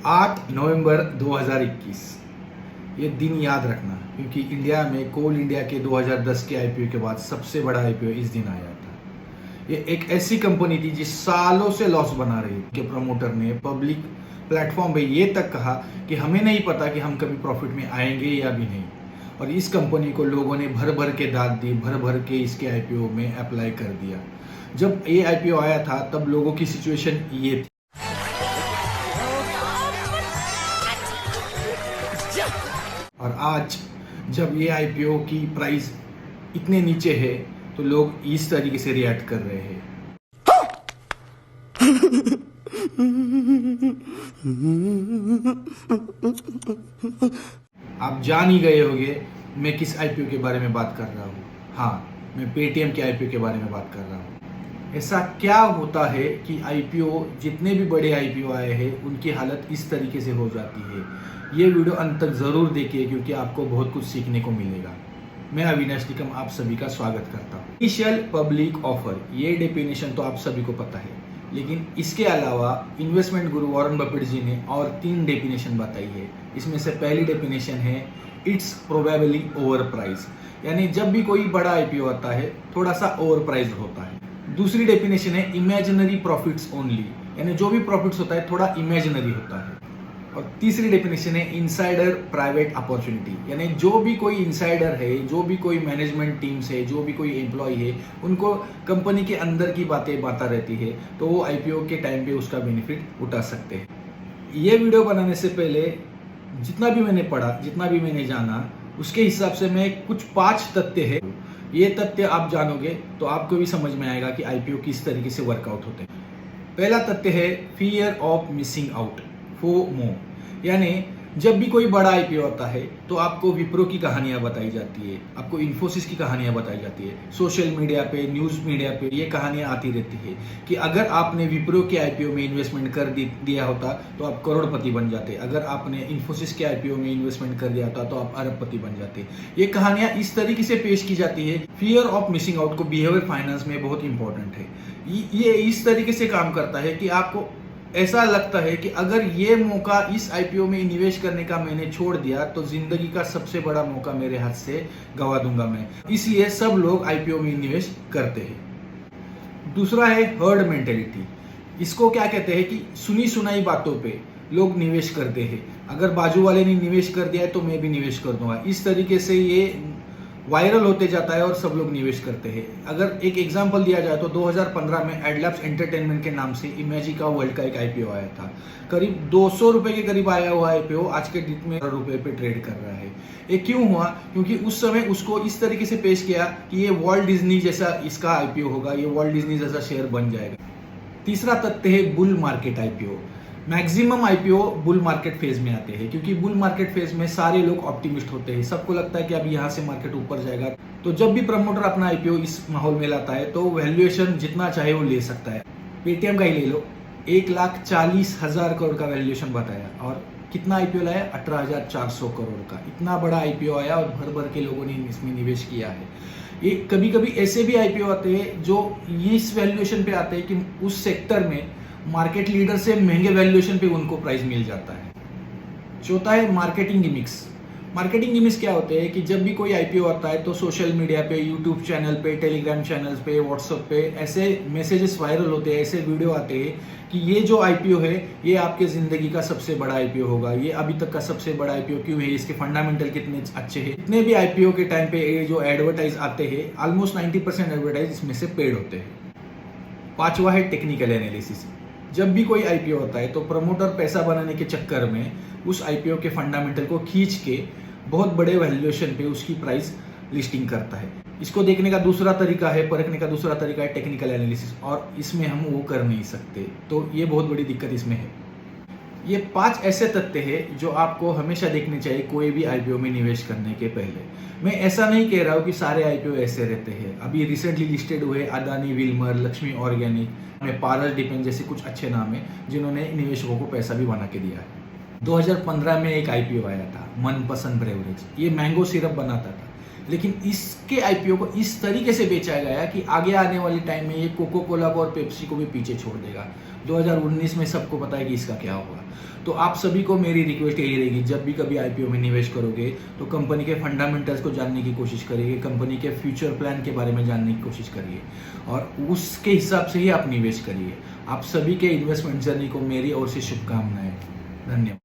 8 नवंबर 2021 ये दिन याद रखना, क्योंकि इंडिया में कोल इंडिया के 2010 के आईपीओ के बाद सबसे बड़ा आईपीओ इस दिन आया था। ये एक ऐसी कंपनी थी जिस सालों से लॉस बना रही थी। के प्रमोटर ने पब्लिक प्लेटफॉर्म पे ये तक कहा कि हमें नहीं पता कि हम कभी प्रॉफिट में आएंगे या भी नहीं, और इस कंपनी को लोगों ने भर भर के दाद दी, भर भर के इसके आईपीओ में अप्लाई कर दिया। जब ये आईपीओ आया था तब लोगों की सिचुएशन ये थी, और आज जब ये आईपीओ की प्राइस इतने नीचे है तो लोग इस तरीके से रिएक्ट कर रहे हैं। आप जान ही गए होंगे मैं किस आईपीओ के बारे में बात कर रहा हूँ। हाँ, मैं पेटीएम के आईपीओ के बारे में बात कर रहा हूँ। ऐसा क्या होता है कि आईपीओ, जितने भी बड़े आईपीओ आए हैं उनकी हालत इस तरीके से हो जाती है। ये वीडियो अंत तक जरूर देखिए क्योंकि आपको बहुत कुछ सीखने को मिलेगा। मैं अविनाश निकम आप सभी का स्वागत करता हूँ। इनिशियल पब्लिक ऑफर, ये डेफिनेशन तो आप सभी को पता है, लेकिन इसके अलावा इन्वेस्टमेंट गुरु वॉरेन बफेट जी ने और 3 डेफिनेशन बताई है। इसमें से पहली डेफिनेशन है इट्स प्रोबेबली ओवर प्राइस, यानी जब भी कोई बड़ा आईपीओ आता है थोड़ा सा ओवर प्राइस होता है। दूसरी डेफिनेशन है इमेजिनरी प्रॉफिट्स ओनली, यानी जो भी प्रॉफिट्स होता है थोड़ा इमेजिनरी होता है। और तीसरी डेफिनेशन है इनसाइडर प्राइवेट अपॉर्चुनिटी, यानी जो भी कोई इनसाइडर है, जो भी कोई मैनेजमेंट टीम्स है, जो भी कोई एम्प्लॉय है, उनको कंपनी के अंदर की बातें बाता रहती है, तो वो आईपीओ के टाइम पे उसका बेनिफिट उठा सकते हैं। ये वीडियो बनाने से पहले जितना भी मैंने पढ़ा, जितना भी मैंने जाना, उसके हिसाब से मैं कुछ 5 तथ्य है, ये तथ्य आप जानोगे तो आपको भी समझ में आएगा कि आईपीओ किस तरीके से वर्कआउट होते हैं। पहला तथ्य है fear of missing out, FOMO, यानी जब भी कोई बड़ा आईपीओ आता है तो आपको विप्रो की कहानियां बताई जाती है, आपको इन्फोसिस की कहानियां बताई जाती है, सोशल मीडिया पे, न्यूज़ मीडिया पे ये कहानियां आती रहती है कि अगर आपने विप्रो के आईपीओ में इन्वेस्टमेंट कर दिया होता तो आप करोड़पति बन जाते, अगर आपने इन्फोसिस के आईपीओ में इन्वेस्टमेंट कर दिया होता तो आप अरबपति बन जाते। ये कहानियां इस तरीके से पेश की जाती है। फियर ऑफ मिसिंग आउट को बिहेवियर फाइनेंस में बहुत इंपॉर्टेंट है। ये इस तरीके से काम करता है कि आपको ऐसा लगता है कि अगर ये मौका इस आईपीओ में निवेश करने का मैंने छोड़ दिया तो जिंदगी का सबसे बड़ा मौका मेरे हाथ से गवा दूंगा मैं, इसलिए सब लोग आईपीओ में निवेश करते हैं। दूसरा है हर्ड मेंटेलिटी। इसको क्या कहते हैं कि सुनी सुनाई बातों पे लोग निवेश करते हैं। अगर बाजू वाले ने निवेश कर दिया है तो मैं भी निवेश कर दूंगा, इस तरीके से ये वायरल होते जाता है और सब लोग निवेश करते हैं। अगर एक एग्जांपल दिया जाए तो 2015 में एडलैब्स एंटरटेनमेंट के नाम से इमेजिका वर्ल्ड का एक आईपीओ आया था। करीब 200 रुपए के करीब आया हुआ आईपीओ आज के दिन में रुपए पे ट्रेड कर रहा है। ये क्यों हुआ? क्योंकि उस समय उसको इस तरीके से पेश किया कि ये वॉल्ट डिज्नी जैसा इसका आईपीओ होगा, ये वॉल्ट डिज्नी जैसा शेयर बन जाएगा। तीसरा तथ्य है bull market IPO. Maximum IPO bull market phase में आते हैं, क्योंकि बुल मार्केट फेज में सारे लोग ऑप्टिमिस्ट होते हैं, सबको लगता है कि अभी यहाँ से मार्केट ऊपर जाएगा। तो जब भी प्रमोटर अपना आईपीओ इस माहौल में लाता है तो वैल्यूएशन जितना चाहे वो ले सकता है। पेटीएम का ही ले लो, 1,40,000 करोड़ का वैल्यूएशन बताया और कितना आईपीओ लाया? 18,400 करोड़ का। इतना बड़ा आईपीओ आया और भर भर के लोगों ने इसमें निवेश किया है। ये कभी कभी ऐसे भी आईपीओ आते हैं जो इस वैल्यूएशन पे आते हैं कि उस सेक्टर में मार्केट लीडर से महंगे वैल्यूएशन पे उनको प्राइस मिल जाता है। चौथा है मार्केटिंग गिमिक्स। मार्केटिंग गिमिक्स क्या होते हैं कि जब भी कोई आईपीओ आता है तो सोशल मीडिया पे, यूट्यूब चैनल पे, टेलीग्राम चैनल्स पे, व्हाट्सएप पे ऐसे मैसेजेस वायरल होते हैं, ऐसे वीडियो आते हैं कि ये जो आईपीओ है ये आपके जिंदगी का सबसे बड़ा आईपीओ होगा, ये अभी तक का सबसे बड़ा आईपीओ क्यों है, इसके फंडामेंटल कितने अच्छे हैं। इतने भी आईपीओ के टाइम पे ये जो एडवर्टाइज आते हैं, ऑलमोस्ट 90% एडवर्टाइज इसमें से पेड होते हैं। पांचवा है टेक्निकल एनालिसिस। जब भी कोई आईपीओ होता है तो प्रमोटर पैसा बनाने के चक्कर में उस आईपीओ के फंडामेंटल को खींच के बहुत बड़े वैल्यूएशन पे उसकी प्राइस लिस्टिंग करता है। इसको देखने का दूसरा तरीका है, परखने का दूसरा तरीका है टेक्निकल एनालिसिस, और इसमें हम वो कर नहीं सकते, तो ये बहुत बड़ी दिक्कत इसमें है। ये 5 ऐसे तथ्य हैं जो आपको हमेशा देखने चाहिए कोई भी आईपीओ में निवेश करने के पहले। मैं ऐसा नहीं कह रहा हूँ कि सारे आईपीओ ऐसे रहते हैं। अभी रिसेंटली लिस्टेड हुए अदानी विल्मर, लक्ष्मी ऑर्गेनिक में पारस डिपेंड जैसे कुछ अच्छे नाम हैं जिन्होंने निवेशकों को पैसा भी बना के दिया है। 2015 में एक आईपीओ आया था मनपसंद ब्रेवरेज, ये मैंगो सिरप बनाता था। लेकिन इसके आईपीओ को इस तरीके से बेचा गया कि आगे आने वाले टाइम में ये कोको कोला को और पेप्सी को भी पीछे छोड़ देगा। 2019 में सबको पता है कि इसका क्या होगा। तो आप सभी को मेरी रिक्वेस्ट यही रहेगी, जब भी कभी आईपीओ में निवेश करोगे तो कंपनी के फंडामेंटल्स को जानने की कोशिश करिए, कंपनी के फ्यूचर प्लान के बारे में जानने की कोशिश करिए और उसके हिसाब से ही आप निवेश करिए। आप सभी के इन्वेस्टमेंट जर्नी को मेरी ओर से शुभकामनाएं। धन्यवाद।